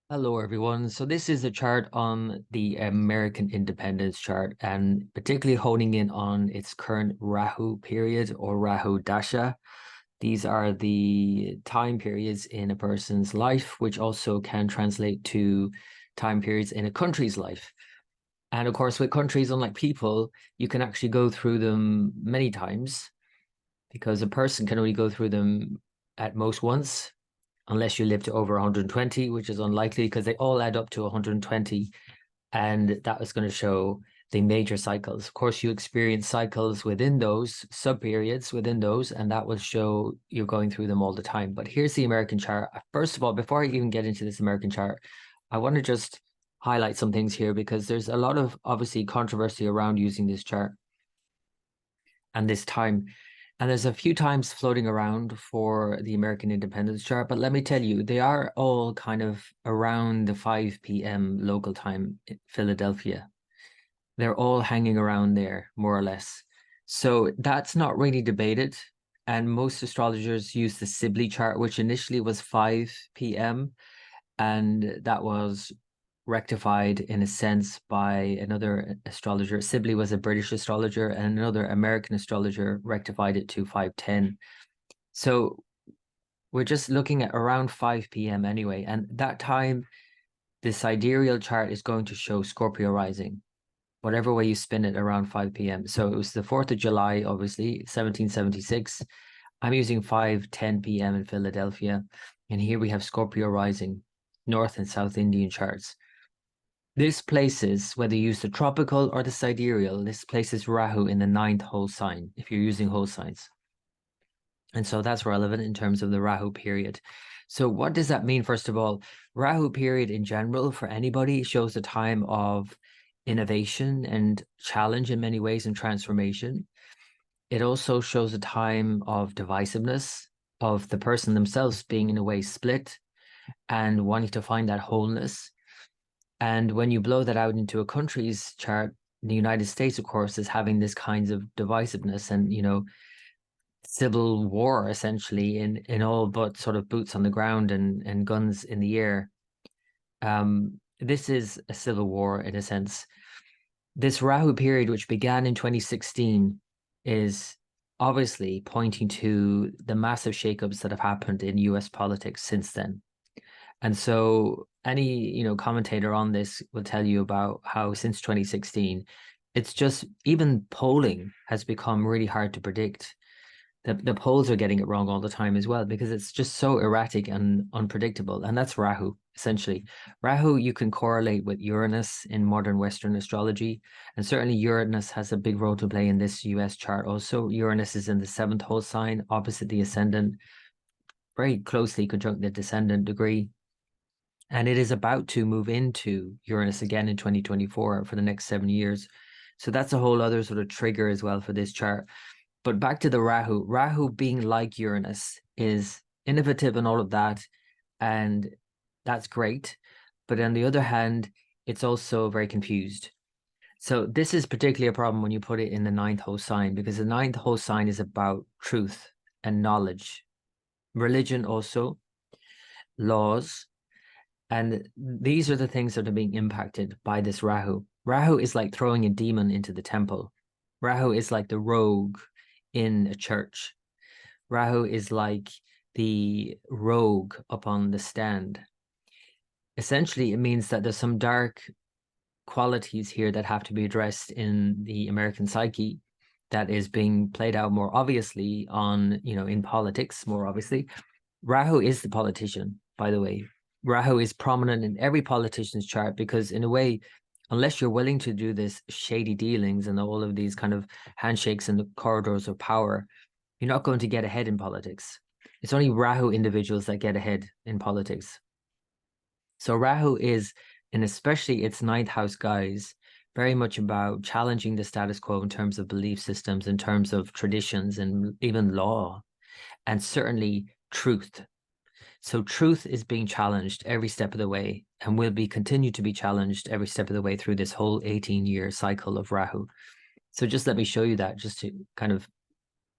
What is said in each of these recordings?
Hello, everyone. So this is a chart on the American independence chart, and particularly honing in on its current Rahu period or Rahu dasha. These are the time periods in a person's life, which also can translate to time periods in a country's life. And of course, with countries, unlike people, you can actually go through them many times because a person can only go through them at most once unless you live to over 120, which is unlikely because they all add up to 120. And that was going to show the major cycles. Of course, you experience cycles within those, sub periods within those, and that will show you're going through them all the time. But here's the American chart. First of all, before I even get into this American chart, I want to just highlight some things here because there's a lot of obviously controversy around using this chart and this time. And there's a few times floating around for the American independence chart, but let me tell you, they are all kind of around the 5 p.m. local time in Philadelphia. They're all hanging around there, more or less. So that's not really debated. And most astrologers use the Sibley chart, which initially was 5 p.m. And that was rectified in a sense by another astrologer. Sibley was a British astrologer, and another American astrologer rectified it to 5:10. So we're just looking at around 5 p.m. anyway. And that time, the sidereal chart is going to show Scorpio rising, whatever way you spin it, around 5 p.m. So it was the 4th of July, obviously, 1776. I'm using 5:10 p.m. in Philadelphia. And here we have Scorpio rising, North and South Indian charts. This places, whether you use the tropical or the sidereal, this places Rahu in the ninth whole sign, if you're using whole signs. And so that's relevant in terms of the Rahu period. So what does that mean, first of all? Rahu period in general, for anybody, shows a time of innovation and challenge in many ways and transformation. It also shows a time of divisiveness, of the person themselves being in a way split and wanting to find that wholeness. And when you blow that out into a country's chart, the United States, of course, is having this kinds of divisiveness and, civil war essentially in all but sort of boots on the ground and guns in the air. This is a civil war in a sense. This Rahu period, which began in 2016, is obviously pointing to the massive shakeups that have happened in US politics since then. And so any, commentator on this will tell you about how since 2016, it's just even polling has become really hard to predict. The polls are getting it wrong all the time as well because it's just so erratic and unpredictable. And that's Rahu, essentially. Rahu, you can correlate with Uranus in modern Western astrology. And certainly Uranus has a big role to play in this US chart also. Uranus is in the seventh whole sign, opposite the ascendant, very closely conjunct the descendant degree. And it is about to move into Uranus again in 2024 for the next 7 years. So that's a whole other sort of trigger as well for this chart. But back to the Rahu. Rahu being like Uranus is innovative and all of that. And that's great. But on the other hand, it's also very confused. So this is particularly a problem when you put it in the ninth host sign, because the ninth host sign is about truth and knowledge, religion also, laws. And these are the things that are being impacted by this Rahu. Rahu is like throwing a demon into the temple. Rahu is like the rogue in a church. Rahu is like the rogue up on the stand. Essentially, it means that there's some dark qualities here that have to be addressed in the American psyche that is being played out more obviously on, in politics, more obviously. Rahu is the politician, by the way. Rahu is prominent in every politician's chart because, in a way, unless you're willing to do this shady dealings and all of these kind of handshakes in the corridors of power, you're not going to get ahead in politics. It's only Rahu individuals that get ahead in politics. So Rahu is, and especially its ninth house guys, very much about challenging the status quo in terms of belief systems, in terms of traditions and even law, and certainly truth. So truth is being challenged every step of the way and will be continue to be challenged every step of the way through this whole 18-year cycle of Rahu. So just let me show you that just to kind of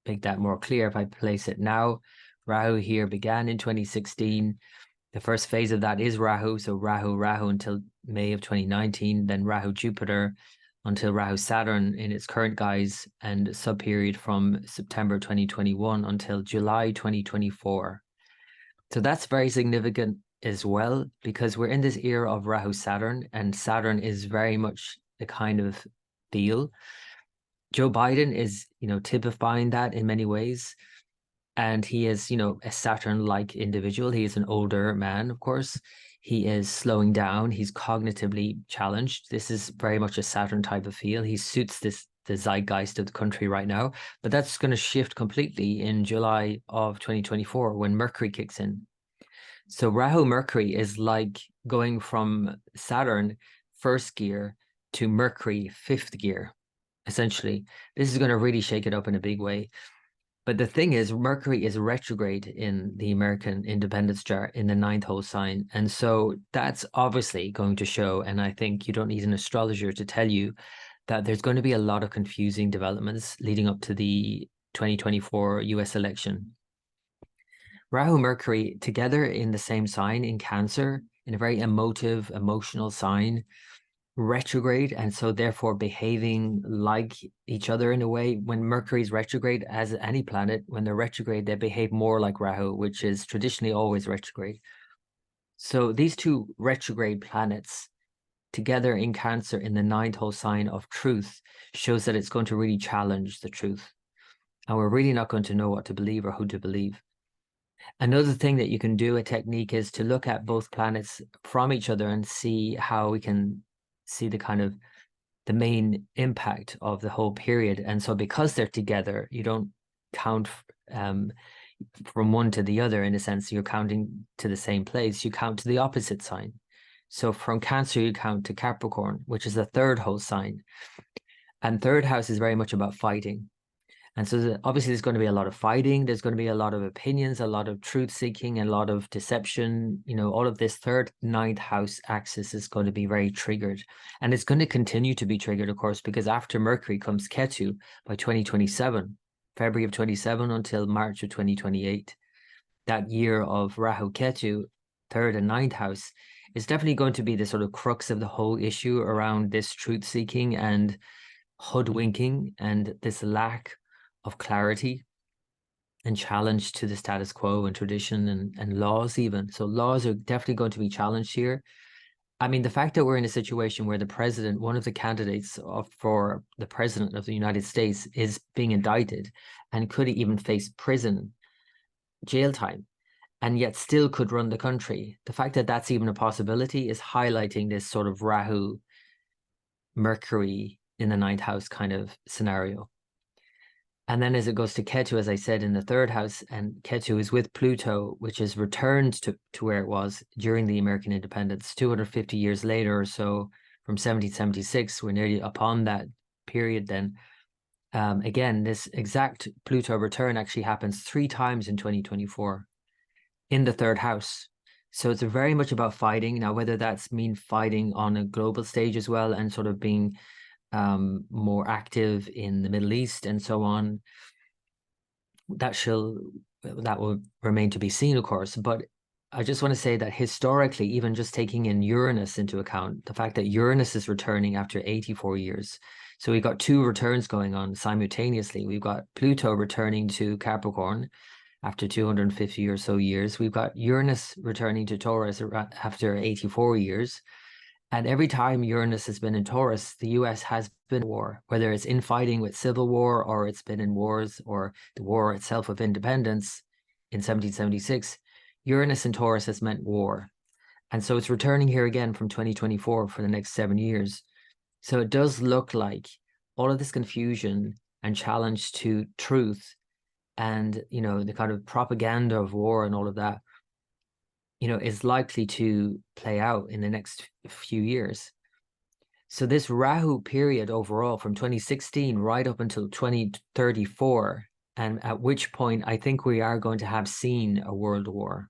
make that more clear. If I place it now, Rahu here began in 2016. The first phase of that is Rahu. So Rahu until May of 2019, then Rahu Jupiter until Rahu Saturn in its current guise, and subperiod from September 2021 until July 2024. So that's very significant as well, because we're in this era of Rahu Saturn, and Saturn is very much the kind of deal. Joe Biden is, typifying that in many ways. And he is, a Saturn-like individual. He is an older man, of course. He is slowing down. He's cognitively challenged. This is very much a Saturn type of feel. He suits the zeitgeist of the country right now. But that's going to shift completely in July of 2024 when Mercury kicks in. So Rahu Mercury is like going from Saturn first gear to Mercury fifth gear, essentially. This is going to really shake it up in a big way. But the thing is, Mercury is retrograde in the American independence chart in the ninth house sign. And so that's obviously going to show, and I think you don't need an astrologer to tell you that there's going to be a lot of confusing developments leading up to the 2024 US election. Rahu Mercury together in the same sign in Cancer, in a very emotive, emotional sign, retrograde, and so therefore behaving like each other in a way. When Mercury's retrograde, as any planet, when they're retrograde, they behave more like Rahu, which is traditionally always retrograde. So these two retrograde planets together in Cancer in the ninth house sign of truth shows that it's going to really challenge the truth. And we're really not going to know what to believe or who to believe. Another thing that you can do, a technique, is to look at both planets from each other and see how we can see the main impact of the whole period. And so because they're together, you don't count from one to the other in a sense. You're counting to the same place. You count to the opposite sign. So from Cancer, you count to Capricorn, which is the third house sign. And third house is very much about fighting. And so obviously there's going to be a lot of fighting. There's going to be a lot of opinions, a lot of truth seeking, a lot of deception. All of this third, ninth house axis is going to be very triggered. And it's going to continue to be triggered, of course, because after Mercury comes Ketu by 2027, February of 27 until March of 2028. That year of Rahu Ketu, third and ninth house, is definitely going to be the sort of crux of the whole issue around this truth seeking and hoodwinking and this lack of clarity and challenge to the status quo and tradition and laws even. So laws are definitely going to be challenged here. I mean, the fact that we're in a situation where the president, one of the candidates for the president of the United States, is being indicted and could even face prison, jail time, and yet still could run the country. The fact that that's even a possibility is highlighting this sort of Rahu, Mercury in the ninth house kind of scenario. And then as it goes to Ketu, as I said, in the third house, and Ketu is with Pluto, which is returned to where it was during the American independence, 250 years later or so, from 1776, we're nearly upon that period then. Again, this exact Pluto return actually happens 3 times in 2024 in the third house. So it's very much about fighting. Now, whether that's mean fighting on a global stage as well and sort of being more active in the Middle East and so on, that will remain to be seen, of course. But I just want to say that historically, even just taking in Uranus into account, the fact that Uranus is returning after 84 years. So we've got 2 returns going on simultaneously. We've got Pluto returning to Capricorn after 250 or so years. We've got Uranus returning to Taurus after 84 years. And every time Uranus has been in Taurus, the US has been in war, whether it's infighting with civil war or it's been in wars or the war itself of independence in 1776. Uranus in Taurus has meant war. And so it's returning here again from 2024 for the next 7 years. So it does look like all of this confusion and challenge to truth and, the kind of propaganda of war and all of that, is likely to play out in the next few years. So this Rahu period overall from 2016 right up until 2034, and at which point I think we are going to have seen a world war.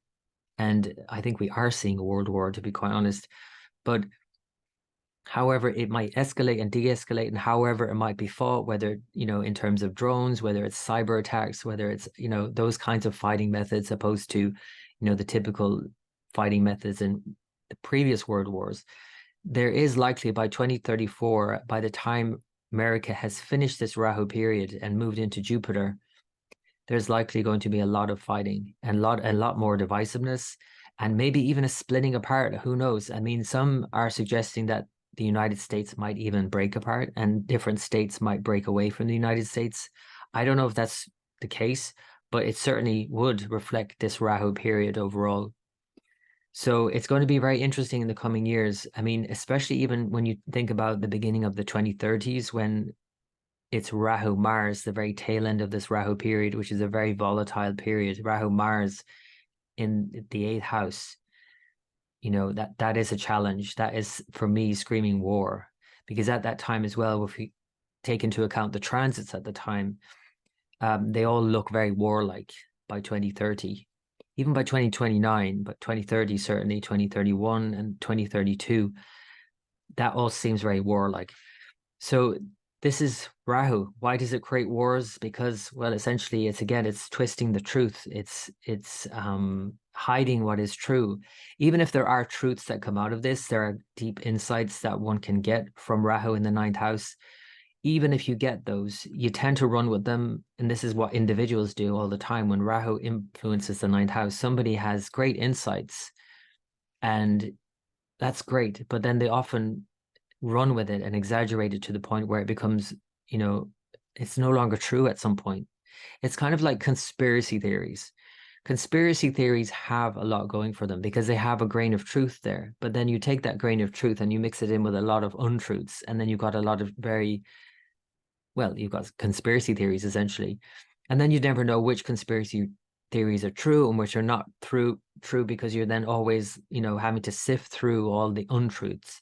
And I think we are seeing a world war, to be quite honest. But however it might escalate and de-escalate, and however it might be fought, whether, in terms of drones, whether it's cyber attacks, whether it's, those kinds of fighting methods opposed to, the typical fighting methods in the previous world wars, there is likely by 2034, by the time America has finished this Rahu period and moved into Jupiter, there's likely going to be a lot of fighting and a lot more divisiveness, and maybe even a splitting apart. Who knows? I mean, some are suggesting that the United States might even break apart and different states might break away from the United States. I don't know if that's the case, but it certainly would reflect this Rahu period overall. So it's going to be very interesting in the coming years. I mean, especially even when you think about the beginning of the 2030s, when it's Rahu Mars, the very tail end of this Rahu period, which is a very volatile period. Rahu Mars in the 8th house, you know, that is a challenge. That is, for me, screaming war. Because at that time as well, if we take into account the transits at the time, they all look very warlike by 2030. Even by 2029, but 2030 certainly, 2031 and 2032, that all seems very warlike. So this is Rahu. Why does it create wars? Because, well, essentially it's twisting the truth. It's hiding what is true. Even if there are truths that come out of this, there are deep insights that one can get from Rahu in the 9th house. Even if you get those, you tend to run with them. And this is what individuals do all the time. When Rahu influences the 9th house, somebody has great insights and that's great. But then they often run with it and exaggerate it to the point where it becomes, you know, it's no longer true at some point. It's kind of like conspiracy theories. Conspiracy theories have a lot going for them because they have a grain of truth there. But then you take that grain of truth and you mix it in with a lot of untruths. And then you've got a lot of you've got conspiracy theories essentially. And then you never know which conspiracy theories are true and which are not true because you're then always, you know, having to sift through all the untruths.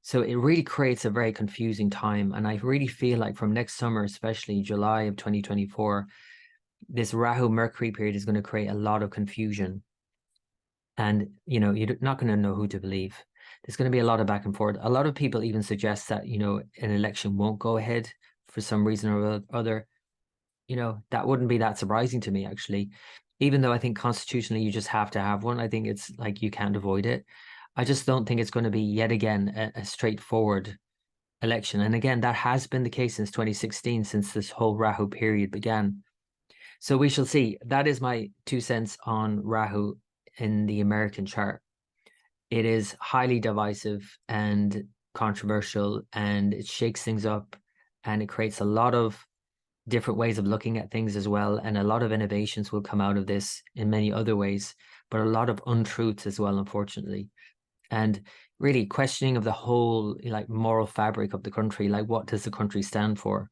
So it really creates a very confusing time. And I really feel like from next summer, especially July of 2024, this Rahu Mercury period is going to create a lot of confusion. And, you know, you're not going to know who to believe. There's going to be a lot of back and forth. A lot of people even suggest that, you know, an election won't go ahead for some reason or other. You know, that wouldn't be that surprising to me, actually. Even though I think constitutionally you just have to have one. I think it's like you can't avoid it. I just don't think it's going to be yet again a straightforward election. And again, that has been the case since 2016, since this whole Rahu period began. So we shall see. That is my 2 cents on Rahu in the American chart. It is highly divisive and controversial, and it shakes things up, and it creates a lot of different ways of looking at things as well. And a lot of innovations will come out of this in many other ways, but a lot of untruths as well, unfortunately. And really questioning of the whole like moral fabric of the country, like what does the country stand for?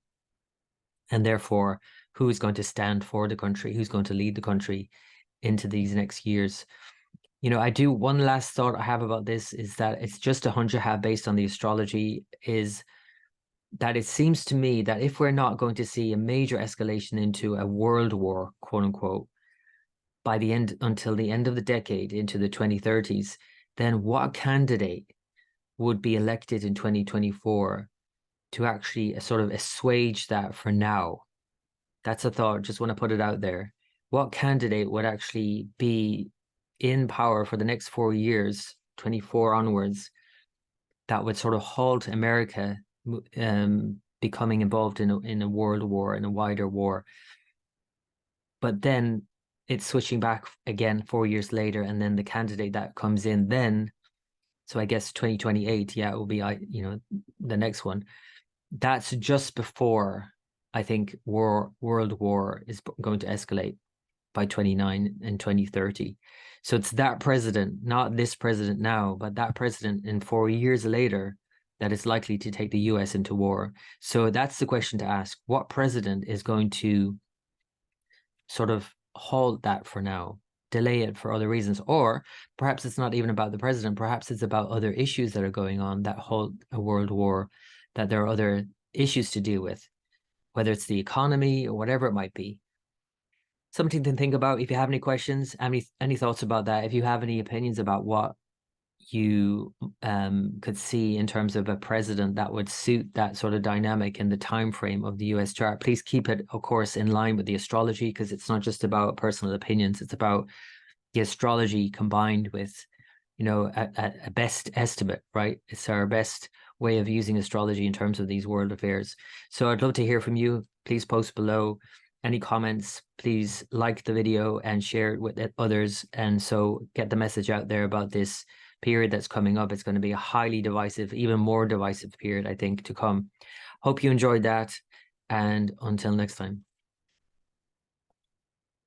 And therefore, who is going to stand for the country? Who's going to lead the country into these next years? You know, one last thought I have about this is that it's just a hunch I have based on the astrology, is that it seems to me that if we're not going to see a major escalation into a world war, quote unquote, until the end of the decade, into the 2030s, then what candidate would be elected in 2024 to actually sort of assuage that for now? That's a thought. Just want to put it out there. What candidate would actually be in power for the next 4 years, 24 onwards, that would sort of halt America becoming involved in a world war, in a wider war? But then it's switching back again 4 years later, and then the candidate that comes in then, so I guess 2028, yeah, it will be, you know, the next one. That's just before I think world war is going to escalate by 29 and 2030. So it's that president, not this president now, but that president in 4 years later that is likely to take the US into war. So that's the question to ask. What president is going to sort of halt that for now, delay it for other reasons? Or perhaps it's not even about the president. Perhaps it's about other issues that are going on that halt a world war, that there are other issues to deal with, whether it's the economy or whatever it might be. Something to think about. If you have any questions, any thoughts about that, if you have any opinions about what you could see in terms of a president that would suit that sort of dynamic in the time frame of the US chart, please keep it, of course, in line with the astrology, because it's not just about personal opinions. It's about the astrology combined with a best estimate, right? It's our best way of using astrology in terms of these world affairs. So I'd love to hear from you. Please post below any comments. Please like the video and share it with others. And so get the message out there about this period that's coming up. It's going to be a highly divisive, even more divisive period, I think, to come. Hope you enjoyed that. And until next time.